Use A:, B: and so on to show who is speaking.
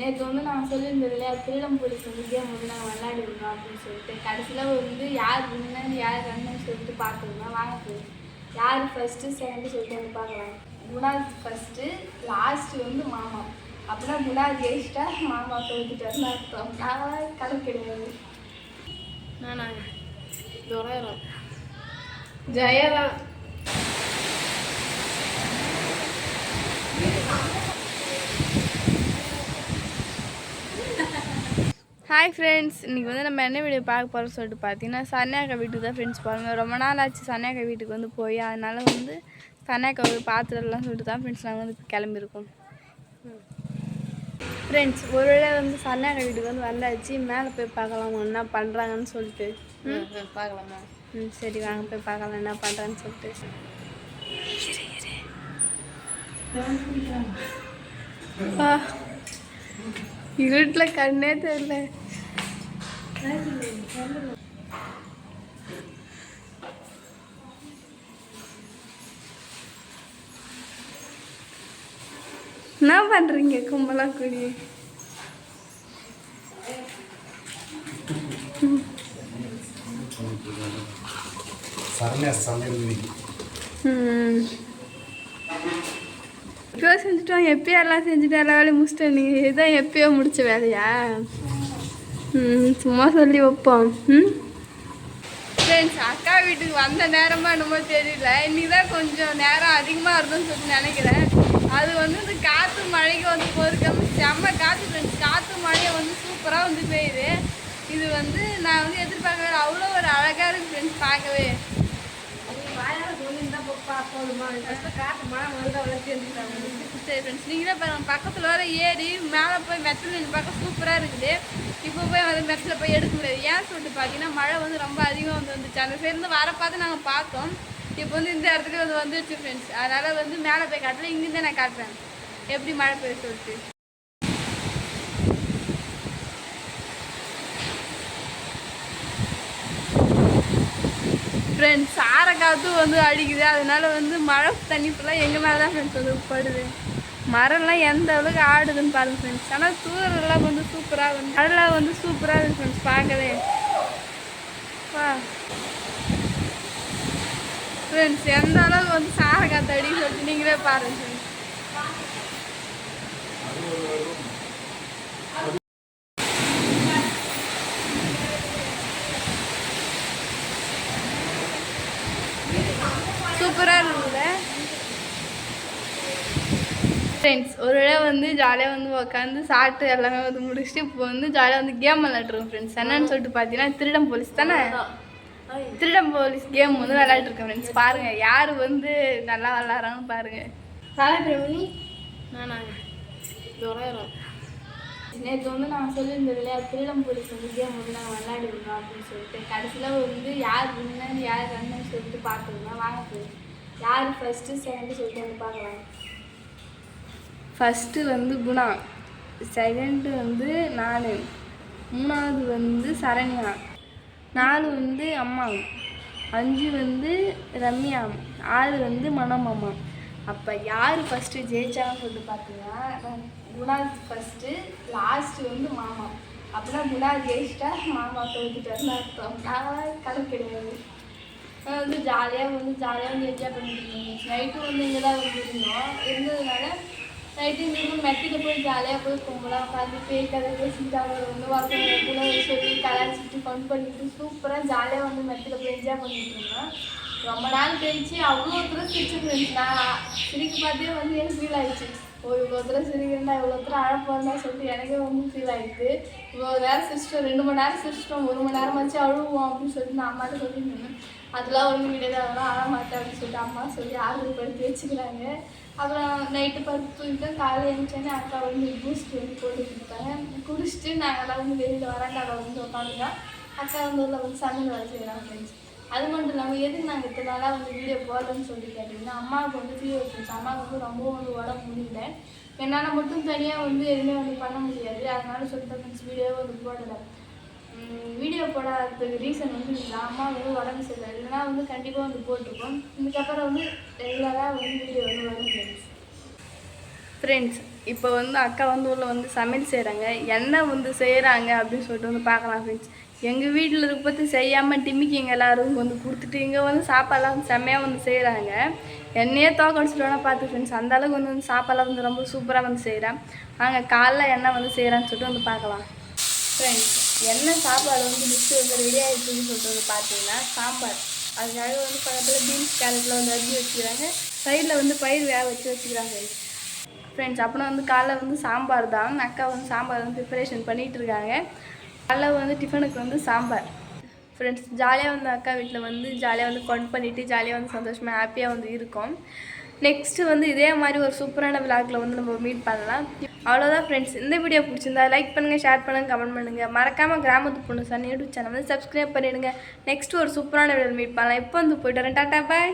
A: நேற்று வந்து நான் சொல்லியிருந்தது இல்லையா, ஃப்ரீடம் போலீஸ் வந்து கேம் வந்து நாங்கள் விளையாடிருந்தோம் அப்படின்னு சொல்லிட்டு. கடைசியில் வந்து யார் வின்னு யார் ரன்னு சொல்லிட்டு பார்த்துருந்தோம். வாங்க போய் யார் ஃபஸ்ட்டு செகண்டு சொல்லிட்டு வந்து பார்க்கலாம். குணால் ஃபஸ்ட்டு, லாஸ்ட்டு வந்து மாமா. அப்படின்னா குணால் ஜெயிச்சிட்டா மாமா தோத்துட்டாருன்னு அர்த்தம். நான் கணக்கு கிடையாது.
B: நானா ஜெயராம்
A: ஜெயராம்.
B: ஹாய் ஃப்ரெண்ட்ஸ், இன்றைக்கி வந்து நம்ம என்ன வீடியோ பார்க்க போகிறோம்னு சொல்லிட்டு பார்த்தீங்கன்னா, சன்னியாக்கா வீட்டுக்கு தான் ஃப்ரெண்ட்ஸ் பாருங்கள். ரொம்ப நாள் ஆச்சு சன்னியாக்கா வீட்டுக்கு வந்து போய், அதனால் வந்து சன்னியாக்கா பார்த்துடலாம் சொல்லிட்டு தான் ஃப்ரெண்ட்ஸ் நாங்கள் வந்து இப்போ கிளம்பியிருக்கோம். ஃப்ரெண்ட்ஸ் ஒரு வேளை வந்து சன்னியாக்கா வீட்டுக்கு வந்து வந்தாச்சு. மேலே போய் பார்க்கலாமா என்ன பண்ணுறாங்கன்னு சொல்லிட்டு.
A: பார்க்கலாமா?
B: சரி வாங்க போய் பார்க்கலாம் என்ன பண்ணுறான்னு சொல்லிட்டு. இருட்டில் கண்ணே தெரியல. என்ன பண்றீங்க கும்பலா கூடி? இப்போ செஞ்சுட்டோம். எப்பயோ எல்லாம் செஞ்சுட்டு எல்லா வேலையும் முடிச்சிட்டேன். நீங்கள் இதுதான் எப்பயோ முடிச்ச வேலையா? சும்மா சொல்லி வைப்போம். ஃப்ரெண்ட்ஸ் அக்கா வீட்டுக்கு வந்த நேரமாக என்னமோ தெரியல, இன்றைக்கி தான் கொஞ்சம் நேரம் அதிகமாக இருந்தோன்னு சொல்லி நினைக்கிறேன். அது வந்து இந்த காற்று மழைக்கு வந்து போயிருக்காம செம்ம காற்று ஃப்ரெண்ட்ஸ். காற்று மழையை வந்து சூப்பராக வந்து பெய்யுது. இது வந்து நான் வந்து எதிர்பார்க்கவே அவ்வளோ ஒரு அழகாக இருக்குது ஃப்ரெண்ட்ஸ் பார்க்கவே. சரி ஃப்ரெண்ட்ஸ், நீங்களே பாருங்க, பக்கத்தில் வர ஏறி மேலே போய் மெத்தில் நின்று பார்க்க சூப்பராக இருக்குது. இப்போ போய் வந்து மெத்தில் போய் எடுக்க முடியாது. ஏன் சொல்லிட்டு பார்த்தீங்கன்னா மழை வந்து ரொம்ப அதிகம் வந்துச்சு. அந்த சைட்லேருந்து வர பார்த்து நாங்கள் பார்த்தோம். இப்போ வந்து இந்த இடத்துக்கு வந்து வந்துச்சு ஃப்ரெண்ட்ஸ். அதனால் வந்து மேலே போய் காட்டல, இங்கேருந்தே நான் காட்டுறேன் எப்படி மழை பெய்ய சொல்லிட்டு. ஃப்ரெண்ட்ஸ் சார காற்று வந்து அடிக்குது. அதனால வந்து மழை தண்ணி ஃபுல்லாக எங்கள் மேலே தான் ஃப்ரெண்ட்ஸ் வந்து படுது. மரம்லாம் எந்த அளவுக்கு ஆடுதுன்னு பாருங்கள் ஃப்ரெண்ட்ஸ். ஆனால் தூரெல்லாம் வந்து சூப்பராக வந்து மழைலாம் வந்து சூப்பராக இருக்குது ஃப்ரெண்ட்ஸ் பார்க்கவே. ஃப்ரெண்ட்ஸ் எந்த அளவுக்கு வந்து சார காற்று அடின்னு சொல்லிட்டு நீங்களே பாருங்கள் ஃப்ரெண்ட்ஸ். சூப்பராக இருக்குல்ல ஃப்ரெண்ட்ஸ். ஒரு வேளை வந்து ஜாலியாக வந்து உட்காந்து சாப்பிட்டு எல்லாமே வந்து முடிச்சுட்டு இப்போ வந்து ஜாலியாக வந்து கேம் விளையாடுறோம் ஃப்ரெண்ட்ஸ். என்னன்னு சொல்லிட்டு பார்த்தீங்கன்னா திருடம் போலீஸ் தானே. திருடம் போலீஸ் கேம் வந்து விளையாட்டுருக்கேன் ஃப்ரெண்ட்ஸ். பாருங்கள் யார் வந்து நல்லா விளாட்றாங்கன்னு பாருங்கள்.
A: சாலப்பிரமணி
B: நானா ஜெயராம்.
A: நேற்று வந்து நான் சொல்லியிருந்தது இல்லையா, ஃப்ரீடம் போலீஸ் வந்து கேம் வந்து நாங்கள் விளையாடிருந்தோம் அப்படின்னு சொல்லிட்டு. கடைசியில் வந்து யார் வின்னு யார் ரன்னு சொல்லிட்டு பார்த்துருந்தோம். வாங்க போய் யார் ஃபஸ்ட்டு செகண்டு சொல்லிட்டு வந்து பார்க்கலாம்.
B: ஃபஸ்ட்டு வந்து குணா, செகண்டு வந்து நான், மூணாவது வந்து சரண்யா, 4 வந்து அம்மா, 5 வந்து ரம்யா, 6 வந்து மனோமாமா. அப்போ யார் ஃபஸ்ட்டு ஜெயிச்சாங்கன்னு சொல்லிட்டு பார்த்தீங்கன்னா குணால் ஃபஸ்ட்டு, லாஸ்ட்டு வந்து மாமா. அப்படின்னா குணால் ஜெயிச்சிட்டா மாமா தோத்துட்டாருன்னு அர்த்தம். நான் கணக்கு கிடையாது. வந்து ஜாலியாக வந்து என்ஜாய் பண்ணிட்டு இருந்தோம். நைட்டும் வந்து இங்கே தான் வந்து இருந்ததுனால நைட்டு இங்கே மெட்டியில் போய் ஜாலியாக போய் கும்பலாக உட்காந்து பேய் கதை பேசிட்டு அவங்க வந்து வாசனை சொல்லி கலாச்சிட்டு ஃபன் பண்ணிட்டு சூப்பராக ஜாலியாக வந்து மெட்டியில் போய் என்ஜாய் பண்ணிட்டு இருந்தோம். ரொம்ப நாள் கழிச்சு அவ்வளோ தூரம் சிரிச்சுட்டு நான் சிரிக்க பார்த்தே வந்து எனக்கு ஃபீல் ஆயிடுச்சு. இவ்வளோ தூரம் சிரிக்கிறேன்டா இவ்வளோ தூரம் அழப்போம்னா சொல்லிட்டு எனக்கே வந்து ஃபீல் ஆகிடுது. இவ்வளோ நேரம் சிரிச்சிட்டோம், 2 மணி நேரம் சிரிச்சிட்டோம், 1 மணி நேரமாச்சு அழுவோம் அப்படின்னு சொல்லிட்டு நான் அம்மாட்ட சொல்லிட்டு இருந்தேன். அதெல்லாம் ஒன்றும் கிடையாது, அதெல்லாம் அழ மாட்டேன் அப்படின்னு சொல்லிட்டு அம்மா சொல்லி ஆறுதல் படுத்தி வச்சுக்கிறாங்க. அப்புறம் நைட்டு படுத்து தூக்கிட்டு காலையில் எழுந்தோடனே அக்கா வந்து பூஸ்ட் வந்து போட்டு கொடுத்தாங்க. குடிச்சிட்டு நாங்கள்லாம் வந்து வெளியில் வராண்டாவில் வந்து உட்காந்துதான் அக்கா வந்து உள்ள வந்து சமையல் வேலை செய்கிறாங்க ஃப்ரெண்ட்ஸ். அது மட்டும் இல்லாமல் எதுக்கு நாங்கள் இத்தனை நாளாக வந்து வீடியோ போடலன்னு சொல்லிட்டு கேட்டிங்கன்னா அம்மாவுக்கு வந்து ஃபீவர் இருந்துச்சு. அம்மாவுக்கு வந்து ரொம்ப வந்து உடம்பு முடியல. என்னால் மட்டும் தனியாக வந்து எதுவுமே வந்து பண்ண முடியாது. அதனால சொல்லிட்டு ஃப்ரெண்ட்ஸ் வீடியோவை வந்து போடலை. வீடியோ போடாததுக்கு ரீசன் வந்து இல்லை, அம்மா வந்து உடம்பு சரியில்லை. இல்லைனா வந்து கண்டிப்பாக வந்து போட்டிருக்கோம். இதுக்கப்புறம் வந்து ரெகுலராக வந்து வீடியோ வந்து வரும் ஃப்ரெண்ட்ஸ். இப்போ வந்து அக்கா வந்து உள்ள வந்து சமையல் செய்கிறாங்க, என்ன வந்து செய்கிறாங்க அப்படின்னு சொல்லிட்டு வந்து பார்க்கலாம் ஃப்ரெண்ட்ஸ். எங்கள் வீட்டில் இருக்க பற்றி செய்யாமல் டிமிக்கிங்க எல்லோரும் வந்து கொடுத்துட்டு இங்கே வந்து சாப்பாடெல்லாம் வந்து செம்மையாக வந்து செய்கிறாங்க. என்னையே தோக்கடிச்சிட்டோன்னா பார்த்து ஃப்ரெண்ட்ஸ், அந்தளவுக்கு வந்து சாப்பாடெல்லாம் வந்து ரொம்ப சூப்பராக வந்து செய்கிறேன். நாங்கள் காலைல என்ன வந்து செய்கிறான்னு சொல்லிட்டு வந்து பார்க்கலாம் ஃப்ரெண்ட்ஸ். என்ன சாப்பாடு வந்து டிஷ் வந்து ரெடி ஆகிடுச்சுன்னு சொல்லிட்டு வந்து பார்த்தீங்கன்னா சாம்பார். அதுக்காக வந்து பக்கத்தில் பீன்ஸ் கேரட்டில் வந்து அரிஞ்சு வச்சுக்கிறாங்க, சைடில் வந்து பயிர் வேக வச்சுக்கிறாங்க ஃப்ரெண்ட்ஸ். அப்புறம் வந்து காலைல வந்து சாம்பார் தான். அக்கா வந்து சாம்பார் வந்து ப்ரிப்பரேஷன் பண்ணிகிட்டு இருக்காங்க. காலைல வந்து டிஃபனுக்கு வந்து சாம்பார் ஃப்ரெண்ட்ஸ். ஜாலியாக வந்து அக்கா வீட்டில் வந்து ஜாலியாக வந்து ஃபன் பண்ணிவிட்டு ஜாலியாக வந்து சந்தோஷமாக ஹாப்பியாக வந்து இருக்கும். நெக்ஸ்ட்டு வந்து இதே மாதிரி ஒரு சூப்பரான விளாகில் வந்து நம்ம மீட் பண்ணலாம். அவ்வளோதான் ஃப்ரெண்ட்ஸ். இந்த வீடியோ பிடிச்சிருந்தா லைக் பண்ணுங்கள், ஷேர் பண்ணுங்கள், கமெண்ட் பண்ணுங்கள். மறக்காமல் கிராமத்து பொண்ணு சார் யூடியூப் சேனல் வந்து சப்ஸ்கிரைப் பண்ணிவிடுங்க. நெக்ஸ்ட்டு ஒரு சூப்பரான வீடியோ மீட் பண்ணலாம். இப்போ வந்து போய்ட்டு வரேன். டாட்டா பாய்.